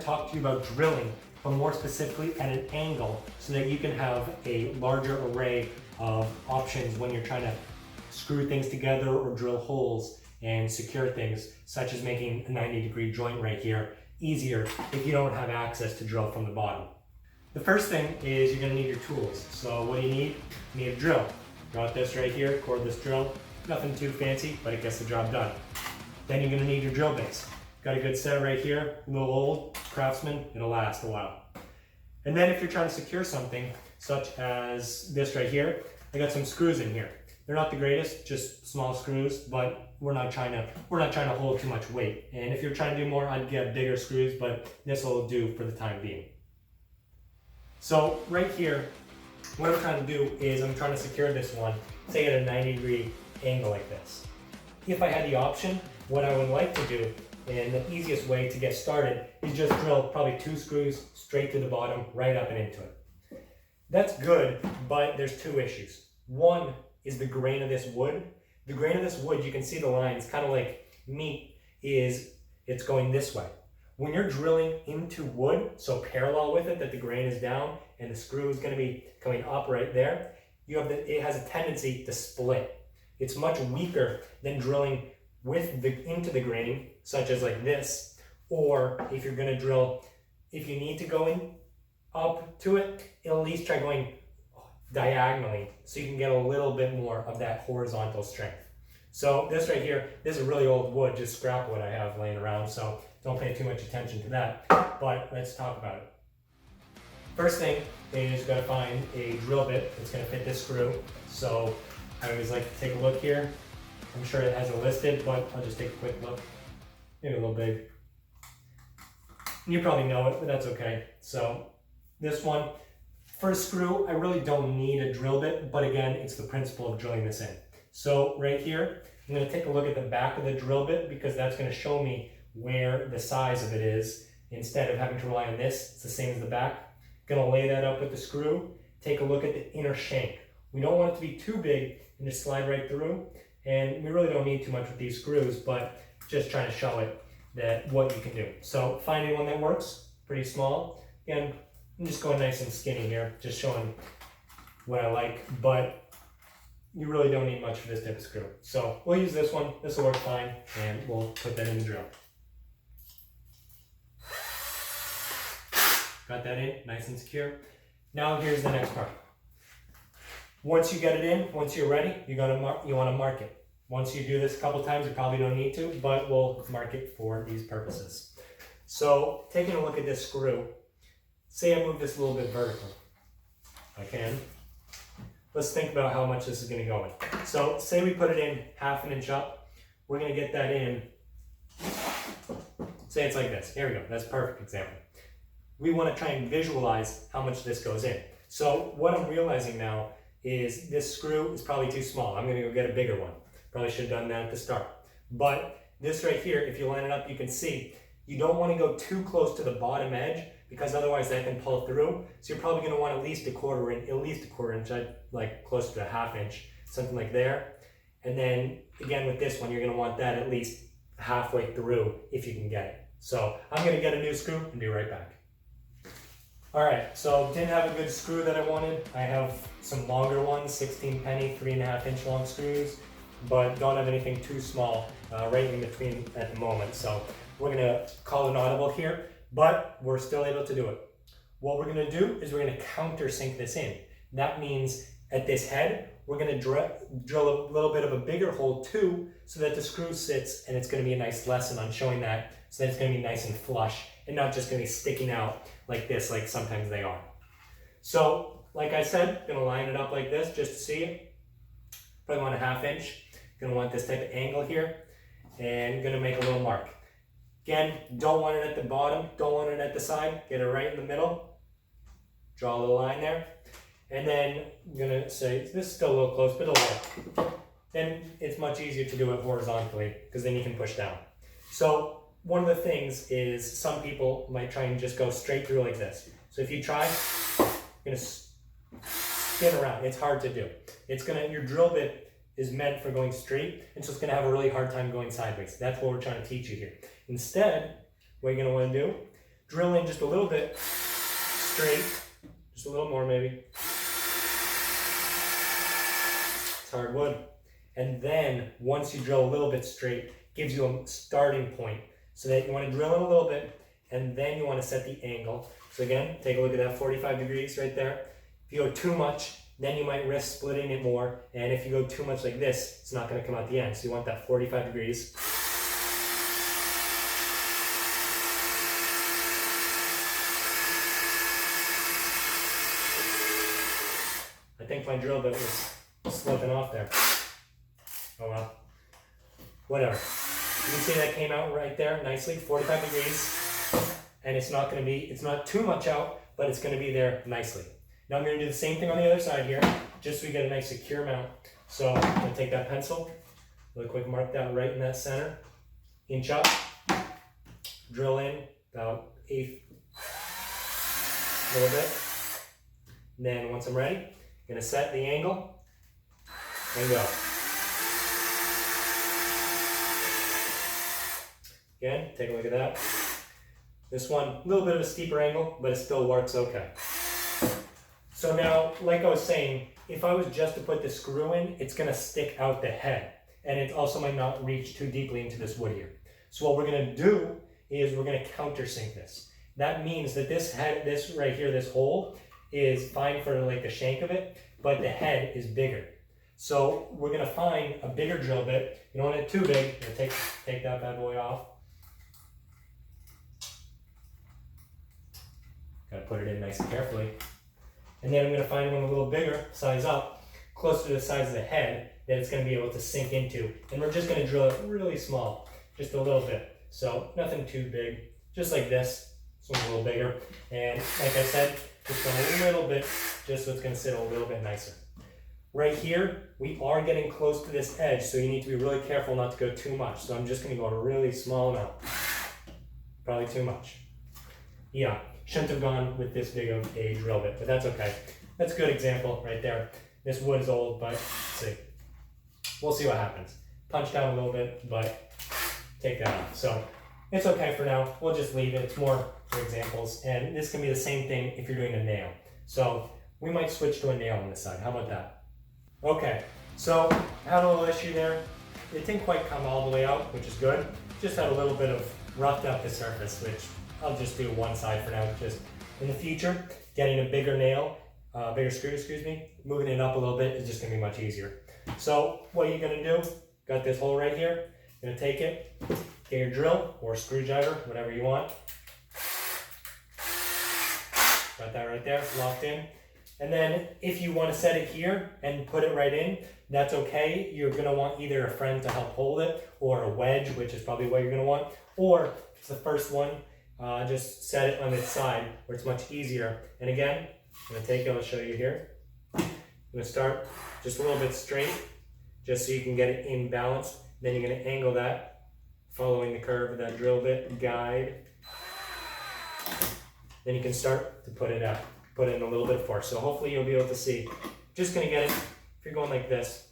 talk to you about drilling, but more specifically at an angle so that you can have a larger array of options when you're trying to screw things together or drill holes and secure things, such as making a 90-degree joint right here easier if you don't have access to drill from the bottom. The first thing is you're going to need your tools. So what do you need? You need a drill. Got this right here, cordless drill. Nothing too fancy, but it gets the job done. Then you're going to need your drill base. Got a good set right here, a little old, Craftsman, it'll last a while. And then if you're trying to secure something, such as this right here, I got some screws in here. They're not the greatest, just small screws, but we're not trying to hold too much weight. And if you're trying to do more, I'd get bigger screws, but this will do for the time being. So right here, what I'm trying to do is I'm trying to secure this one, say at a 90-degree angle like this. If I had the option, what I would like to do, and the easiest way to get started, is just drill probably 2 screws straight to the bottom, right up and into it. That's good, but there's 2 issues. One is the grain of this wood. The grain of this wood, you can see the lines, kind of like meat, it's going this way. When you're drilling into wood, so parallel with it, that the grain is down and the screw is going to be coming up right there, it has a tendency to split. It's much weaker than drilling into the grain, such as like this, or if you're going to drill, if you need to go in up to it, at least try going diagonally so you can get a little bit more of that horizontal strength. So this right here, this is really old wood, just scrap wood I have laying around, so don't pay too much attention to that, but let's talk about it. First thing is you got to find a drill bit that's going to fit this screw. So I always like to take a look here. I'm sure it has it listed, but I'll just take a quick look. Maybe a little big. You probably know it, but that's okay. So this one, for a screw, I really don't need a drill bit, but again, it's the principle of drilling this in. So right here, I'm going to take a look at the back of the drill bit because that's going to show me where the size of it is. Instead of having to rely on this, it's the same as the back. Going to lay that up with the screw, take a look at the inner shank. We don't want it to be too big and just slide right through. And we really don't need too much with these screws, but just trying to show it that what you can do. So finding one that works, pretty small. Again, I'm just going nice and skinny here, just showing what I like, but you really don't need much for this type of screw. So we'll use this one, this will work fine, and we'll put that in the drill. Got that in, nice and secure. Now here's the next part. Once you get it in, once you're ready, you want to mark it. Once you do this a couple times, you probably don't need to, but we'll mark it for these purposes. So taking a look at this screw, say I move this a little bit vertical. I can. Let's think about how much this is going to go in. So say we put it in 1/2 inch up. We're going to get that in, say it's like this. Here we go. That's a perfect example. We want to try and visualize how much this goes in. So what I'm realizing now is this screw is probably too small. I'm going to go get a bigger one. Probably should have done that at the start. But this right here, if you line it up, you can see you don't want to go too close to the bottom edge because otherwise that can pull through. So you're probably going to want at least a quarter inch, like close to a 1/2 inch, something like there. And then again with this one, you're going to want that at least halfway through if you can get it. So I'm going to get a new screw and be right back. All right, so didn't have a good screw that I wanted. I have some longer ones, 16 penny, 3.5 inch long screws, but don't have anything too small right in between at the moment. So we're gonna call an audible here, but we're still able to do it. What we're gonna do is we're gonna countersink this in. That means at this head, we're gonna drill a little bit of a bigger hole too, so that the screw sits, and it's gonna be a nice lesson on showing that, so that it's gonna be nice and flush, and not just gonna be sticking out like this, like sometimes they are. So, like I said, gonna line it up like this just to see it. Probably want a 1/2 inch. Gonna want this type of angle here, and gonna make a little mark. Again, don't want it at the bottom, don't want it at the side. Get it right in the middle. Draw a little line there. And then I'm gonna say, this is still a little close, but it'll work. Then it's much easier to do it horizontally, because then you can push down. So, one of the things is some people might try and just go straight through like this. So if you try, you're gonna spin around. It's hard to do. Your drill bit is meant for going straight, and so it's gonna have a really hard time going sideways. That's what we're trying to teach you here. Instead, what you're gonna wanna do, drill in just a little bit straight, just a little more maybe. It's hard wood. And then once you drill a little bit straight, gives you a starting point so that you want to drill in a little bit and then you want to set the angle. So again, take a look at that 45 degrees right there. If you go too much, then you might risk splitting it more. And if you go too much like this, it's not going to come out the end. So you want that 45 degrees. I think my drill bit was slipping off there. Oh well, whatever. You can see that came out right there nicely, 45 degrees. And it's not too much out, but it's going to be there nicely. Now I'm going to do the same thing on the other side here, just so we get a nice secure mount. So I'm going to take that pencil, really quick mark that right in that center, inch up, drill in about 1/8, a little bit. And then once I'm ready, I'm going to set the angle and go. Again, take a look at that. This one, a little bit of a steeper angle, but it still works okay. So now, like I was saying, if I was just to put the screw in, it's going to stick out the head. And it also might not reach too deeply into this wood here. So what we're going to do is we're going to countersink this. That means that this head, this right here, this hole, is fine for like the shank of it, but the head is bigger. So we're going to find a bigger drill bit. You don't want it too big. You're going to take that bad boy off. Got to put it in nice and carefully. And then I'm going to find one a little bigger, size up, closer to the size of the head that it's going to be able to sink into. And we're just going to drill it really small, just a little bit. So nothing too big, just like this. This one's a little bigger. And like I said, just a little bit, just so it's going to sit a little bit nicer. Right here, we are getting close to this edge, so you need to be really careful not to go too much. So I'm just going to go a really small amount. Probably too much. Yeah. Shouldn't have gone with this big of a drill bit, but that's okay. That's a good example right there. This wood is old, but let's see. We'll see what happens. Punch down a little bit, but take that off. So it's okay for now. We'll just leave it. It's more for examples. And this can be the same thing if you're doing a nail. So we might switch to a nail on this side. How about that? Okay, so had a little issue there. It didn't quite come all the way out, which is good. Just had a little bit of roughed up the surface, which I'll just do one side for now. Just in the future, getting a bigger nail, bigger screw, excuse me, moving it up a little bit is just gonna be much easier. So what are you gonna do? Got this hole right here. You're gonna take it, get your drill or screwdriver, whatever you want. Got that right there, locked in. And then if you want to set it here and put it right in, that's okay. You're gonna want either a friend to help hold it or a wedge, which is probably what you're gonna want. Or if it's the first one, just set it on its side where it's much easier. And again, I'm going to take it, I'll show you here. I'm going to start just a little bit straight, just so you can get it in balance. Then you're going to angle that, following the curve of that drill bit guide. Then you can start to put it in a little bit of force. So hopefully you'll be able to see. Just going to get it, if you're going like this,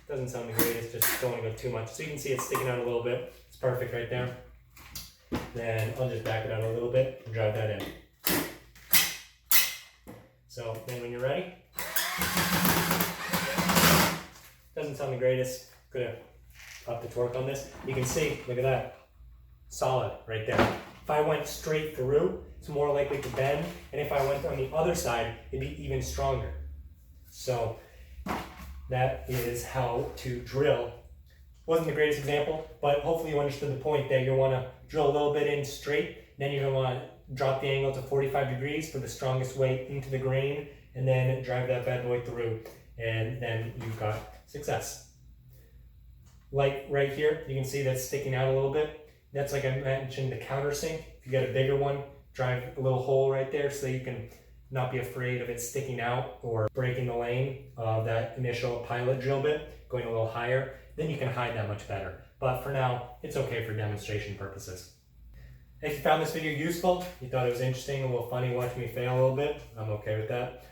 doesn't sound the greatest, just don't want to go too much. So you can see it's sticking out a little bit. It's perfect right there. Then I'll just back it out a little bit and drive that in. So then when you're ready, doesn't sound the greatest. Gonna up the torque on this. You can see, look at that, solid right there. If I went straight through, it's more likely to bend, and if I went on the other side, it'd be even stronger. So that is how to drill. Wasn't the greatest example, but hopefully you understood the point that you want to drill a little bit in straight, then you're going to want to drop the angle to 45 degrees for the strongest weight into the grain, and then drive that bad boy through, and then you've got success. Like right here, you can see that's sticking out a little bit. That's, like I mentioned, the countersink. If you get a bigger one, drive a little hole right there so you can not be afraid of it sticking out or breaking the lane of that initial pilot drill bit, going a little higher. Then you can hide that much better. But for now, it's okay for demonstration purposes. If you found this video useful, you thought it was interesting, a little funny, watch me fail a little bit, I'm okay with that,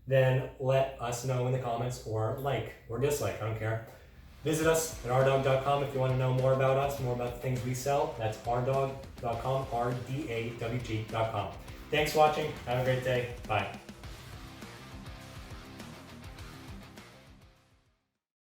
then let us know in the comments, or like or dislike, I don't care. Visit us at rdawg.com if you want to know more about us, more about the things we sell. That's rdawg.com, rdawg.com. Thanks for watching. Have a great day. Bye.